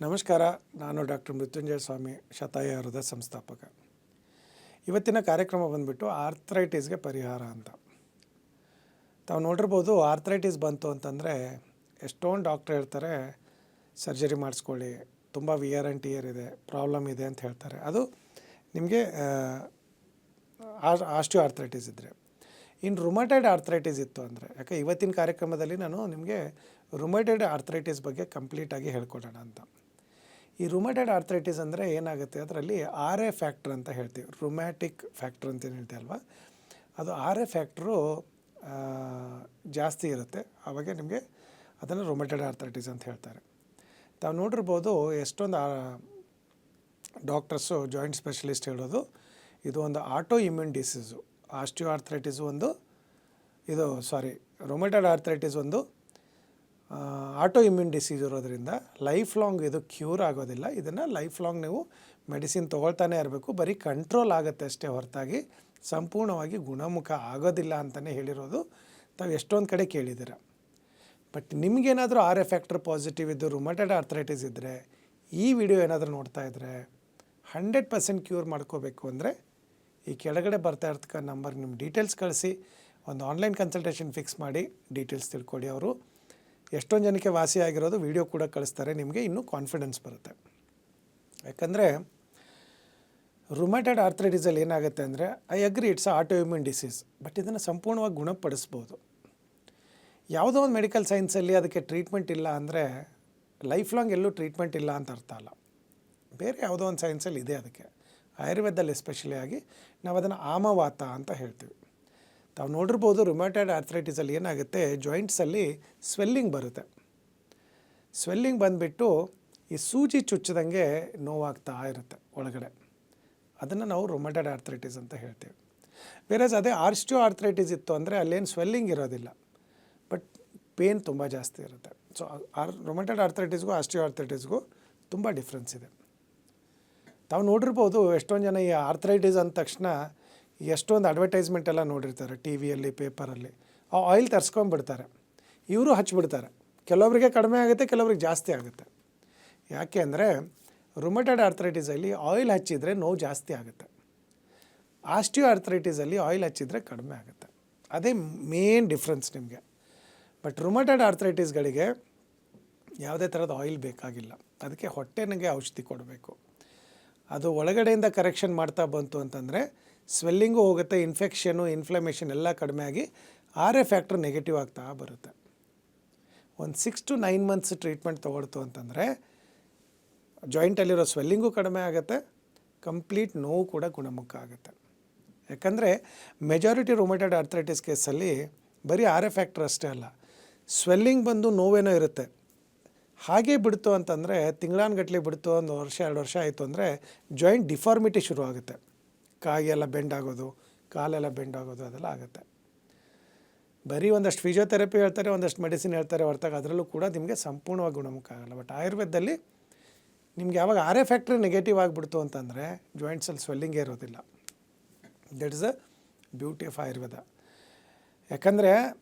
ನಮಸ್ಕಾರ. ನಾನು ಡಾಕ್ಟರ್ ಮೃತ್ಯುಂಜಯ ಸ್ವಾಮಿ, ಶತಾಯ ಆಯುರ್ವೇದ ಸಂಸ್ಥಾಪಕ. ಇವತ್ತಿನ ಕಾರ್ಯಕ್ರಮ ಬಂದುಬಿಟ್ಟು ಆರ್ಥ್ರೈಟಿಸ್ಗೆ ಪರಿಹಾರ ಅಂತ. ತಾವು ನೋಡಿರ್ಬೋದು, ಆರ್ಥ್ರೈಟಿಸ್ ಬಂತು ಅಂತಂದರೆ ಎಷ್ಟೊಂದು ಡಾಕ್ಟ್ರ್ ಹೇಳ್ತಾರೆ ಸರ್ಜರಿ ಮಾಡಿಸ್ಕೊಳ್ಳಿ, ತುಂಬ ವಿಯರ್ ಆ್ಯಂಡ್ ಟಿಯರ್ ಇದೆ, ಪ್ರಾಬ್ಲಮ್ ಇದೆ ಅಂತ ಹೇಳ್ತಾರೆ. ಅದು ನಿಮಗೆ ಆಸ್ಟಿಯೋ ಆರ್ಥ್ರೈಟಿಸ್ ಇದ್ದರೆ. ಇನ್ನು ರುಮಟೈಡ್ ಆರ್ಥ್ರೈಟಿಸ್ ಇತ್ತು ಅಂದರೆ, ಯಾಕೆ ಇವತ್ತಿನ ಕಾರ್ಯಕ್ರಮದಲ್ಲಿ ನಾನು ನಿಮಗೆ ರುಮಟೈಡ್ ಆರ್ಥ್ರೈಟಿಸ್ ಬಗ್ಗೆ ಕಂಪ್ಲೀಟಾಗಿ ಹೇಳ್ಕೊಡೋಣ ಅಂತ. ಈ ರುಮಟೈಡ್ ಆರ್ಥ್ರೈಟಿಸ್ ಅಂದರೆ ಏನಾಗುತ್ತೆ, ಅದರಲ್ಲಿ ಆರ್ ಎ ಫ್ಯಾಕ್ಟ್ರ್ ಅಂತ ಹೇಳ್ತೀವಿ, ರುಮ್ಯಾಟಿಕ್ ಫ್ಯಾಕ್ಟ್ರ್ ಅಂತ ಏನು ಹೇಳ್ತೀವಿ ಅಲ್ವಾ, ಅದು ಆರ್ ಎ ಫ್ಯಾಕ್ಟ್ರು ಜಾಸ್ತಿ ಇರುತ್ತೆ. ಆವಾಗ ನಿಮಗೆ ಅದನ್ನು ರುಮಟೈಡ್ ಆರ್ಥ್ರೈಟಿಸ್ ಅಂತ ಹೇಳ್ತಾರೆ. ತಾವು ನೋಡಿರ್ಬೋದು, ಎಷ್ಟೊಂದು ಡಾಕ್ಟರ್ಸು, ಜಾಯಿಂಟ್ ಸ್ಪೆಷಲಿಸ್ಟ್ ಹೇಳೋದು ಇದು ಒಂದು auto immune disease. Osteo arthritis ಒಂದು, ರುಮಟೈಡ್ ಆರ್ಥ್ರೈಟಿಸ್ ಒಂದು ಆಟೋ ಇಮ್ಯೂನ್ ಡಿಸೀಸ್ ಇರೋದ್ರಿಂದ ಲೈಫ್ ಲಾಂಗ್ ಇದು ಕ್ಯೂರ್ ಆಗೋದಿಲ್ಲ. ಇದನ್ನು ಲೈಫ್ ಲಾಂಗ್ ನೀವು ಮೆಡಿಸಿನ್ ತೊಗೊಳ್ತಾನೆ ಇರಬೇಕು. ಬರೀ ಕಂಟ್ರೋಲ್ ಆಗುತ್ತೆ ಅಷ್ಟೇ ಹೊರತಾಗಿ ಸಂಪೂರ್ಣವಾಗಿ ಗುಣಮುಖ ಆಗೋದಿಲ್ಲ ಅಂತಲೇ ಹೇಳಿರೋದು ತಾವು ಎಷ್ಟೊಂದು ಕಡೆ ಕೇಳಿದ್ದೀರ. ಬಟ್ ನಿಮಗೇನಾದರೂ ಆರ್ ಎ ಫ್ಯಾಕ್ಟರ್ ಪಾಸಿಟಿವ್ ಇದ್ದು ರುಮಟೈಡ್ ಆರ್ಥ್ರೈಟಿಸ್ ಇದ್ದರೆ, ಈ ವಿಡಿಯೋ ಏನಾದರೂ ನೋಡ್ತಾ ಇದ್ದರೆ 100% ಕ್ಯೂರ್ ಮಾಡ್ಕೋಬೇಕು ಅಂದರೆ ಈ ಕೆಳಗಡೆ ಬರ್ತಾ ಇರ್ತಕ್ಕ ನಂಬರ್ಗೆ ನಿಮ್ಮ ಡೀಟೇಲ್ಸ್ ಕಳಿಸಿ ಒಂದು ಆನ್ಲೈನ್ ಕನ್ಸಲ್ಟೇಷನ್ ಫಿಕ್ಸ್ ಮಾಡಿ ಡೀಟೇಲ್ಸ್ ತಿಳ್ಕೊಡಿ. ಅವರು ಎಷ್ಟೊಂದು ಜನಕ್ಕೆ ವಾಸಿ ಆಗಿರೋದು ವಿಡಿಯೋ ಕೂಡ ಕಳಿಸ್ತಾರೆ, ನಿಮಗೆ ಇನ್ನೂ ಕಾನ್ಫಿಡೆನ್ಸ್ ಬರುತ್ತೆ. ಯಾಕಂದರೆ ರುಮಟೈಡ್ ಆರ್ಥ್ರೈಟಿಸಲ್ಲಿ ಏನಾಗುತ್ತೆ ಅಂದರೆ, I agree it's auto immune disease, but ಇದನ್ನು ಸಂಪೂರ್ಣವಾಗಿ ಗುಣಪಡಿಸ್ಬೋದು. ಯಾವುದೋ ಒಂದು ಮೆಡಿಕಲ್ ಸೈನ್ಸಲ್ಲಿ ಅದಕ್ಕೆ ಟ್ರೀಟ್ಮೆಂಟ್ ಇಲ್ಲ ಅಂದರೆ ಲೈಫ್ ಲಾಂಗ್ ಎಲ್ಲೂ ಟ್ರೀಟ್ಮೆಂಟ್ ಇಲ್ಲ ಅಂತ ಅರ್ಥ ಅಲ್ಲ. ಬೇರೆ ಯಾವುದೋ ಒಂದು ಸೈನ್ಸಲ್ಲಿ ಇದೆ. ಅದಕ್ಕೆ ಆಯುರ್ವೇದದಲ್ಲಿ ಎಸ್ಪೆಷಲಿ ಆಗಿ ನಾವು ಅದನ್ನು ಆಮವಾತ ಅಂತ ಹೇಳ್ತೀವಿ. ತಾವು ನೋಡಿರ್ಬೋದು, ರುಮಟೈಡ್ ಆರ್ಥ್ರೈಟಿಸಲ್ಲಿ ಏನಾಗುತ್ತೆ, ಜಾಯಿಂಟ್ಸಲ್ಲಿ ಸ್ವೆಲ್ಲಿಂಗ್ ಬರುತ್ತೆ. ಸ್ವೆಲ್ಲಿಂಗ್ ಬಂದುಬಿಟ್ಟು ಈ ಸೂಜಿ ಚುಚ್ಚಿದಂಗೆ ನೋವಾಗ್ತಾ ಇರುತ್ತೆ ಒಳಗಡೆ. ಅದನ್ನು ನಾವು ರುಮಟೈಡ್ ಆರ್ಥ್ರೈಟಿಸ್ ಅಂತ ಹೇಳ್ತೀವಿ. ಬೇರೆ ಅದೇ ಆಸ್ಟಿಯೋ ಆರ್ಥ್ರೈಟಿಸ್ ಇತ್ತು ಅಂದರೆ ಅಲ್ಲೇನು ಸ್ವೆಲ್ಲಿಂಗ್ ಇರೋದಿಲ್ಲ, ಬಟ್ ಪೇನ್ ತುಂಬ ಜಾಸ್ತಿ ಇರುತ್ತೆ. ಸೊ ರುಮಟೈಡ್ ಆರ್ಥ್ರೈಟಿಸ್ಗೂ ಆಸ್ಟಿಯೋ ಆರ್ಥ್ರೈಟಿಸ್ಗೂ ತುಂಬ ಡಿಫ್ರೆನ್ಸ್ ಇದೆ. ತಾವು ನೋಡಿರ್ಬೋದು, ಎಷ್ಟೊಂದು ಜನ ಈ ಆರ್ಥ್ರೈಟಿಸ್ ಅಂದ ತಕ್ಷಣ ಎಷ್ಟೊಂದು ಅಡ್ವರ್ಟೈಸ್ಮೆಂಟ್ ಎಲ್ಲ ನೋಡಿರ್ತಾರೆ ಟಿ ವಿಯಲ್ಲಿ, ಪೇಪರಲ್ಲಿ. ಆ ಆಯಿಲ್ ತರಿಸ್ಕೊಂಡ್ಬಿಡ್ತಾರೆ, ಇವರು ಹಚ್ಬಿಡ್ತಾರೆ. ಕೆಲವೊಬ್ಬರಿಗೆ ಕಡಿಮೆ ಆಗುತ್ತೆ, ಕೆಲವೊಬ್ರಿಗೆ ಜಾಸ್ತಿ ಆಗುತ್ತೆ. ಯಾಕೆ ಅಂದರೆ ರುಮಟೈಡ್ ಆರ್ಥ್ರೈಟಿಸಲ್ಲಿ ಆಯಿಲ್ ಹಚ್ಚಿದರೆ ನೋವು ಜಾಸ್ತಿ ಆಗುತ್ತೆ. ಆಸ್ಟಿಯೋ ಆರ್ಥ್ರೈಟಿಸಲ್ಲಿ ಆಯಿಲ್ ಹಚ್ಚಿದರೆ ಕಡಿಮೆ ಆಗುತ್ತೆ. ಅದೇ ಮೇನ್ ಡಿಫ್ರೆನ್ಸ್ ನಿಮಗೆ. ಬಟ್ ರುಮಟೈಡ್ ಆರ್ಥ್ರೈಟಿಸ್ಗಳಿಗೆ ಯಾವುದೇ ಥರದ ಆಯಿಲ್ ಬೇಕಾಗಿಲ್ಲ. ಅದಕ್ಕೆ ಹೊಟ್ಟೆನಿಗೆ ಔಷಧಿ ಕೊಡಬೇಕು. ಅದು ಒಳಗಡೆಯಿಂದ ಕರೆಕ್ಷನ್ ಮಾಡ್ತಾ ಬಂತು ಅಂತಂದರೆ ಸ್ವೆಲ್ಲಿಂಗು ಹೋಗುತ್ತೆ, ಇನ್ಫೆಕ್ಷನು, ಇನ್ಫ್ಲಮೇಷನ್ ಎಲ್ಲ ಕಡಿಮೆ ಆಗಿ ಆರ್ ಎ ಫ್ಯಾಕ್ಟ್ರ್ ನೆಗೆಟಿವ್ ಆಗ್ತಾ ಬರುತ್ತೆ. ಒಂದು 6 to 9 months ಟ್ರೀಟ್ಮೆಂಟ್ ತೊಗೊಳ್ತು ಅಂತಂದರೆ ಜಾಯಿಂಟಲ್ಲಿರೋ ಸ್ವೆಲ್ಲಿಂಗು ಕಡಿಮೆ ಆಗುತ್ತೆ, ಕಂಪ್ಲೀಟ್ ನೋವು ಕೂಡ ಗುಣಮುಖ ಆಗುತ್ತೆ. ಯಾಕಂದರೆ ಮೆಜಾರಿಟಿ ರುಮಟೈಡ್ ಆರ್ಥ್ರೈಟಿಸ್ ಕೇಸಲ್ಲಿ ಬರೀ ಆರ್ ಎ ಫ್ಯಾಕ್ಟ್ರ್ ಅಷ್ಟೇ ಅಲ್ಲ, ಸ್ವೆಲ್ಲಿಂಗ್ ಬಂದು ನೋವೇನೋ ಇರುತ್ತೆ. ಹಾಗೇ ಬಿಡ್ತು ಅಂತಂದರೆ, ತಿಂಗಳಾನುಗಟ್ಟಲೆ ಬಿಡ್ತು, 1 ವರ್ಷ 2 ವರ್ಷ ಆಯಿತು ಅಂದರೆ ಜಾಯಿಂಟ್ ಡಿಫಾರ್ಮಿಟಿ ಶುರು ಆಗುತ್ತೆ. ಕಾಗೆಲ್ಲ ಬೆಂಡ್ ಆಗೋದು, ಕಾಲೆಲ್ಲ ಬೆಂಡ್ ಆಗೋದು, ಅದೆಲ್ಲ ಆಗುತ್ತೆ. ಬರೀ ಒಂದಷ್ಟು ಫಿಸಿಯೋಥೆರಪಿ ಹೇಳ್ತಾರೆ, ಒಂದಷ್ಟು ಮೆಡಿಸಿನ್ ಹೇಳ್ತಾರೆ ಹೊರತಾಗಿ ಅದರಲ್ಲೂ ಕೂಡ ನಿಮಗೆ ಸಂಪೂರ್ಣವಾಗಿ ಗುಣಮುಖ ಆಗಲ್ಲ. ಬಟ್ ಆಯುರ್ವೇದದಲ್ಲಿ ನಿಮ್ಗೆ ಯಾವಾಗ ಆರ್ ಎ ಫ್ಯಾಕ್ಟ್ರಿ ನೆಗೆಟಿವ್ ಆಗಿಬಿಡ್ತು ಅಂತಂದರೆ ಜಾಯಿಂಟ್ಸಲ್ಲಿ ಸ್ವೆಲ್ಲಿಂಗೇ ಇರೋದಿಲ್ಲ. That is a beauty of Ayurveda. ಯಾಕಂದರೆ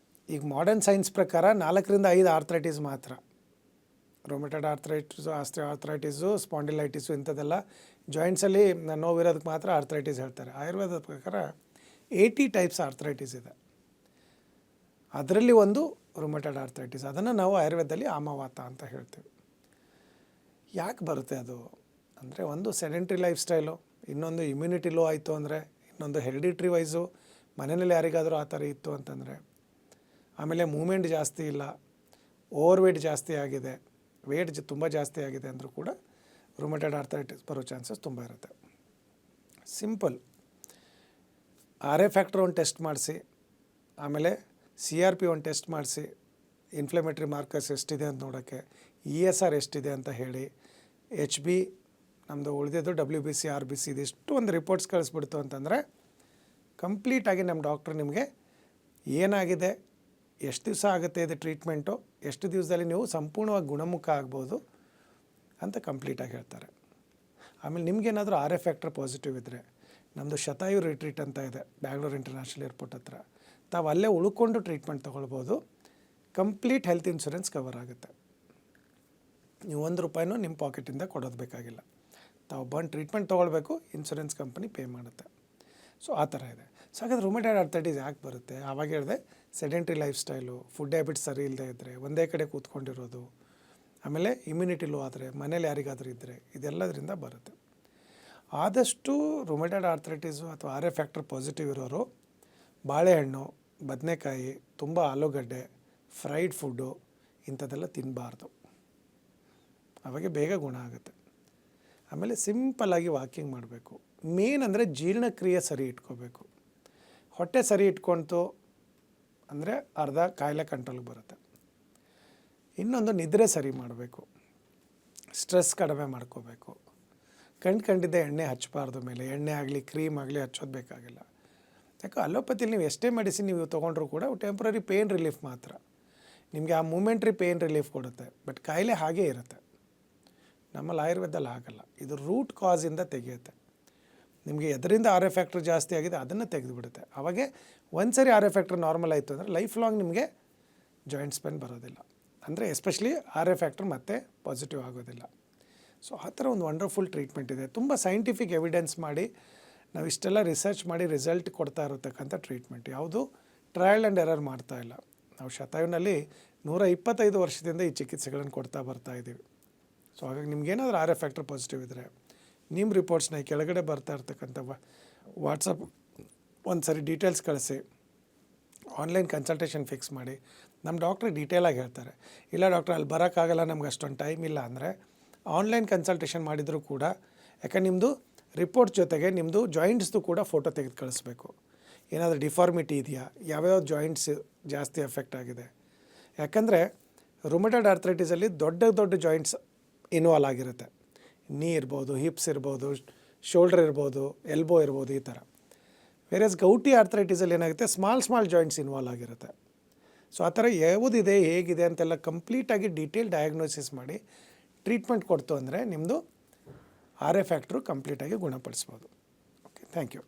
ಈಗ ಮಾಡರ್ನ್ ಸೈನ್ಸ್ ಪ್ರಕಾರ 4 to 5 ಆರ್ಥ್ರೈಟಿಸ್ ಮಾತ್ರ. ರುಮಟೈಡ್ ಆರ್ಥ್ರೈಟಿಸು, ಆಸ್ಟಿಯೋ ಆರ್ಥ್ರೈಟಿಸು, ಸ್ಪಾಂಡಿಲೈಟಿಸು ಇಂಥದ್ದೆಲ್ಲ ಜಾಯಿಂಟ್ಸಲ್ಲಿ ನೋವಿರೋದಕ್ಕೆ ಮಾತ್ರ ಆರ್ಥ್ರೈಟಿಸ್ ಹೇಳ್ತಾರೆ. ಆಯುರ್ವೇದದ ಪ್ರಕಾರ 80 ಟೈಪ್ಸ್ ಆರ್ಥ್ರೈಟಿಸ್ ಇದೆ. ಅದರಲ್ಲಿ ಒಂದು ರುಮಟೈಡ್ ಆರ್ಥ್ರೈಟಿಸ್. ಅದನ್ನು ನಾವು ಆಯುರ್ವೇದದಲ್ಲಿ ಆಮವಾತ ಅಂತ ಹೇಳ್ತೀವಿ. ಯಾಕೆ ಬರುತ್ತೆ ಅದು ಅಂದರೆ, ಒಂದು ಸೆಡೆಂಟ್ರಿ ಲೈಫ್ ಸ್ಟೈಲು, ಇನ್ನೊಂದು ಇಮ್ಯುನಿಟಿ ಲೋ ಆಯಿತು ಅಂದರೆ, ಇನ್ನೊಂದು ಹೆರಿಡಿಟ್ರಿ ವೈಸು, ಮನೆಯಲ್ಲಿ ಯಾರಿಗಾದರೂ ಆ ಥರ ಇತ್ತು ಅಂತಂದರೆ, ಆಮೇಲೆ ಮೂಮೆಂಟ್ ಜಾಸ್ತಿ ಇಲ್ಲ, ಓವರ್ ವೇಟ್ ಜಾಸ್ತಿ ಆಗಿದೆ, ವೇಟ್ ತುಂಬ ಜಾಸ್ತಿ ಆಗಿದೆ ಅಂದರೂ ಕೂಡ ರುಮಟೈಡ್ ಆರ್ಥ್ರೈಟಿಸ್ ಬರೋ ಚಾನ್ಸಸ್ ತುಂಬ ಇರುತ್ತೆ. ಸಿಂಪಲ್, ಆರ್ ಎ ಫ್ಯಾಕ್ಟ್ರ್ ಒಂದು ಟೆಸ್ಟ್ ಮಾಡಿಸಿ, ಆಮೇಲೆ CRP ಒಂದು ಟೆಸ್ಟ್ ಮಾಡಿಸಿ, ಇನ್ಫ್ಲಮೇಟ್ರಿ ಮಾರ್ಕರ್ಸ್ ಎಷ್ಟಿದೆ ಅಂತ ನೋಡೋಕ್ಕೆ, ESR ಎಷ್ಟಿದೆ ಅಂತ ಹೇಳಿ, HB ನಮ್ಮದು ಉಳಿದಿದ್ದು WBC, RBC ಇದಿಷ್ಟು ಒಂದು ರಿಪೋರ್ಟ್ಸ್ ಕಳಿಸ್ಬಿಡ್ತು ಅಂತಂದರೆ ಕಂಪ್ಲೀಟಾಗಿ ನಮ್ಮ ಡಾಕ್ಟ್ರು ನಿಮಗೆ ಏನಾಗಿದೆ, ಎಷ್ಟು ದಿವಸ ಆಗುತ್ತೆ ಇದು ಟ್ರೀಟ್ಮೆಂಟು, ಎಷ್ಟು ದಿವಸದಲ್ಲಿ ನೀವು ಸಂಪೂರ್ಣವಾಗಿ ಗುಣಮುಖ ಆಗ್ಬೋದು ಅಂತ ಕಂಪ್ಲೀಟಾಗಿ ಹೇಳ್ತಾರೆ. ಆಮೇಲೆ ನಿಮಗೇನಾದರೂ ಆರ್ ಎ ಫ್ಯಾಕ್ಟ್ರ್ ಪಾಸಿಟಿವ್ ಇದ್ದರೆ, ನಮ್ಮದು ಶತಾಯು ರಿಟ್ರೀಟ್ ಅಂತ ಇದೆ ಬ್ಯಾಂಗ್ಳೂರು ಇಂಟರ್ನ್ಯಾಷನಲ್ ಏರ್ಪೋರ್ಟ್ ಹತ್ರ, ತಾವು ಅಲ್ಲೇ ಉಳ್ಕೊಂಡು ಟ್ರೀಟ್ಮೆಂಟ್ ತೊಗೊಳ್ಬೋದು. ಕಂಪ್ಲೀಟ್ ಹೆಲ್ತ್ ಇನ್ಶೂರೆನ್ಸ್ ಕವರ್ ಆಗುತ್ತೆ. ನೀವು 1 ರೂಪಾಯಿನೂ ನಿಮ್ಮ ಪಾಕೆಟಿಂದ ಕೊಡೋದು ಬೇಕಾಗಿಲ್ಲ. ತಾವು ಬಂದು ಟ್ರೀಟ್ಮೆಂಟ್ ತೊಗೊಳ್ಬೇಕು, ಇನ್ಶೂರೆನ್ಸ್ ಕಂಪನಿ ಪೇ ಮಾಡುತ್ತೆ. ಸೊ ಆ ಥರ ಇದೆ. ಸೊ ಹಾಗಾದ್ರೆ ರುಮೆಟಾಯ್ಡ್ ಆರ್ಥರೈಟಿಸ್ ಯಾಕೆ ಬರುತ್ತೆ? ಆವಾಗ ಹೇಳಿದೆ, sedentary life style, food habits ಸರಿ ಇಲ್ಲದೆ ಇದ್ದರೆ, ಒಂದೇ ಕಡೆ ಕೂತ್ಕೊಂಡಿರೋದು, ಆಮೇಲೆ ಇಮ್ಯುನಿಟಿ ಲೋ ಆದರೆ, ಮನೇಲಿ ಯಾರಿಗಾದರೂ ಇದ್ದರೆ, ಇದೆಲ್ಲದರಿಂದ ಬರುತ್ತೆ. ಆದಷ್ಟು ರುಮೆಟಾಯ್ಡ್ ಆರ್ಥರೈಟಿಸು ಅಥವಾ ಆರ್ ಎ ಫ್ಯಾಕ್ಟರ್ ಪಾಸಿಟಿವ್ ಇರೋರು ಬಾಳೆಹಣ್ಣು, ಬದನೆಕಾಯಿ, ತುಂಬ ಆಲೂಗಡ್ಡೆ, ಫ್ರೈಡ್ ಫುಡ್ಡು ಇಂಥದ್ದೆಲ್ಲ ತಿನ್ನಬಾರ್ದು. ಅವಾಗೆ ಬೇಗ ಗುಣ ಆಗುತ್ತೆ. ಆಮೇಲೆ ಸಿಂಪಲ್ಲಾಗಿ ವಾಕಿಂಗ್ ಮಾಡಬೇಕು. ಮೇನ್ ಅಂದರೆ ಜೀರ್ಣಕ್ರಿಯೆ ಸರಿ ಇಟ್ಕೋಬೇಕು. ಹೊಟ್ಟೆ ಸರಿ ಇಟ್ಕೊಳ್ತು ಅಂದರೆ ಅರ್ಧ ಕಾಯಿಲೆ ಕಂಟ್ರೋಲ್ಗೆ ಬರುತ್ತೆ. ಇನ್ನೊಂದು ನಿದ್ರೆ ಸರಿ ಮಾಡಬೇಕು, ಸ್ಟ್ರೆಸ್ ಕಡಿಮೆ ಮಾಡ್ಕೋಬೇಕು. ಕಂಡಿದ್ದೆ ಎಣ್ಣೆ ಹಚ್ಚಬಾರ್ದು. ಮೇಲೆ ಎಣ್ಣೆ ಆಗಲಿ ಕ್ರೀಮ್ ಆಗಲಿ ಹಚ್ಚೋದು ಬೇಕಾಗಿಲ್ಲ. ಯಾಕೆ ಅಲೋಪತಿಲಿ ನೀವು ಎಷ್ಟೇ ಮೆಡಿಸಿನ್ ನೀವು ತೊಗೊಂಡ್ರೂ ಕೂಡ ಟೆಂಪ್ರರಿ ಪೇಯ್ನ್ ರಿಲೀಫ್ ಮಾತ್ರ. ನಿಮಗೆ ಆ ಮೂಮೆಂಟ್ರಿ ಪೇಯ್ನ್ ರಿಲೀಫ್ ಕೊಡುತ್ತೆ, ಬಟ್ ಕಾಯಿಲೆ ಹಾಗೇ ಇರುತ್ತೆ. ನಮ್ಮಲ್ಲಿ ಆಯುರ್ವೇದದಲ್ಲಿ ಆಗಲ್ಲ. ಇದು ರೂಟ್ ಕಾಸಿಂದ ತೆಗೆಯುತ್ತೆ. ನಿಮಗೆ ಎದರಿಂದ ಆರ್ ಎ ಫ್ಯಾಕ್ಟ್ರ್ ಜಾಸ್ತಿ ಆಗಿದೆ ಅದನ್ನು ತೆಗೆದುಬಿಡುತ್ತೆ. ಅವಾಗೆ ಒಂದು ಸರಿ ಆರ್ ಎ ಫ್ಯಾಕ್ಟ್ರ್ ನಾರ್ಮಲ್ ಆಯಿತು ಅಂದರೆ ಲೈಫ್ ಲಾಂಗ್ ನಿಮಗೆ ಜಾಯಿಂಟ್ಸ್ ಪೇನ್ ಬರೋದಿಲ್ಲ. ಅಂದರೆ ಎಸ್ಪೆಷಲಿ ಆರ್ ಎ ಫ್ಯಾಕ್ಟ್ರ್ ಮತ್ತೆ ಪಾಸಿಟಿವ್ ಆಗೋದಿಲ್ಲ. ಸೊ ಆ ಥರ ಒಂದು ವಂಡರ್ಫುಲ್ ಟ್ರೀಟ್ಮೆಂಟ್ ಇದೆ. ತುಂಬ ಸೈಂಟಿಫಿಕ್ ಎವಿಡೆನ್ಸ್ ಮಾಡಿ ನಾವು ಇಷ್ಟೆಲ್ಲ ರಿಸರ್ಚ್ ಮಾಡಿ ರಿಸಲ್ಟ್ ಕೊಡ್ತಾ ಇರತಕ್ಕಂಥ ಟ್ರೀಟ್ಮೆಂಟ್. ಯಾವುದು ಟ್ರಯಲ್ ಆ್ಯಂಡ್ ಎರರ್ ಮಾಡ್ತಾ ಇಲ್ಲ. ನಾವು ಶತಾಯುನಲ್ಲಿ 125 ವರ್ಷದಿಂದ ಈ ಚಿಕಿತ್ಸೆಗಳನ್ನು ಕೊಡ್ತಾ ಬರ್ತಾ ಇದ್ದೀವಿ. ಸೊ ಹಾಗಾಗಿ ನಿಮ್ಗೇನಾದರೂ ಆರ್ ಎ ಫ್ಯಾಕ್ಟರ್ ಪಾಸಿಟಿವ್ ಇದ್ದರೆ ನಿಮ್ಮ ರಿಪೋರ್ಟ್ಸ್ನ ಕೆಳಗಡೆ ಬರ್ತಾ ಇರ್ತಕ್ಕಂಥ ವಾಟ್ಸಪ್ ಒಂದು ಸರಿ ಡೀಟೇಲ್ಸ್ ಕಳಿಸಿ, ಆನ್ಲೈನ್ ಕನ್ಸಲ್ಟೇಷನ್ ಫಿಕ್ಸ್ ಮಾಡಿ. ನಮ್ಮ ಡಾಕ್ಟ್ರ್ ಡೀಟೇಲಾಗಿ ಹೇಳ್ತಾರೆ. ಇಲ್ಲ ಡಾಕ್ಟ್ರ್ ಅಲ್ಲಿ ಬರೋಕ್ಕಾಗಲ್ಲ, ನಮ್ಗೆ ಅಷ್ಟೊಂದು ಟೈಮ್ ಇಲ್ಲ ಅಂದರೆ ಆನ್ಲೈನ್ ಕನ್ಸಲ್ಟೇಷನ್ ಮಾಡಿದರೂ ಕೂಡ, ಯಾಕಂದ್ರೆ ನಿಮ್ಮದು ರಿಪೋರ್ಟ್ ಜೊತೆಗೆ ನಿಮ್ಮದು ಜಾಯಿಂಟ್ಸ್ದು ಕೂಡ ಫೋಟೋ ತೆಗೆದು ಕಳಿಸ್ಬೇಕು. ಏನಾದರೂ ಡಿಫಾರ್ಮಿಟಿ ಇದೆಯಾ, ಯಾವ್ಯಾವ ಜಾಯಿಂಟ್ಸ್ ಜಾಸ್ತಿ ಎಫೆಕ್ಟ್ ಆಗಿದೆ. ಯಾಕಂದರೆ ರುಮೆಟಾಯ್ಡ್ ಆರ್ಥರೈಟಿಸಲ್ಲಿ ದೊಡ್ಡ ಜಾಯಿಂಟ್ಸ್ ಇನ್ವಾಲ್ವ್ ಆಗಿರುತ್ತೆ. ನೀ ಇರ್ಬೋದು, ಹಿಪ್ಸ್ ಇರ್ಬೋದು, ಶೋಲ್ಡರ್ ಇರ್ಬೋದು, ಎಲ್ಬೋ ಇರ್ಬೋದು, ಈ ಥರ. ವೇರೇಸ್ ಗೌಟಿ ಆರ್ಥರೈಟಿಸಲ್ಲಿ ಏನಾಗುತ್ತೆ, ಸ್ಮಾಲ್ ಜಾಯಿಂಟ್ಸ್ ಇನ್ವಾಲ್ವ್ ಆಗಿರುತ್ತೆ. ಸೊ ಆ ಥರ ಯಾವುದಿದೆ ಹೇಗಿದೆ ಅಂತೆಲ್ಲ ಕಂಪ್ಲೀಟಾಗಿ ಡೀಟೇಲ್ ಡಯಾಗ್ನೋಸಿಸ್ ಮಾಡಿ ಟ್ರೀಟ್ಮೆಂಟ್ ಕೊಡ್ತು ಅಂದರೆ ನಿಮ್ಮದು ಆರ್ ಎ ಫ್ಯಾಕ್ಟ್ರು ಕಂಪ್ಲೀಟಾಗಿ ಗುಣಪಡಿಸ್ಬೋದು. Okay, thank you.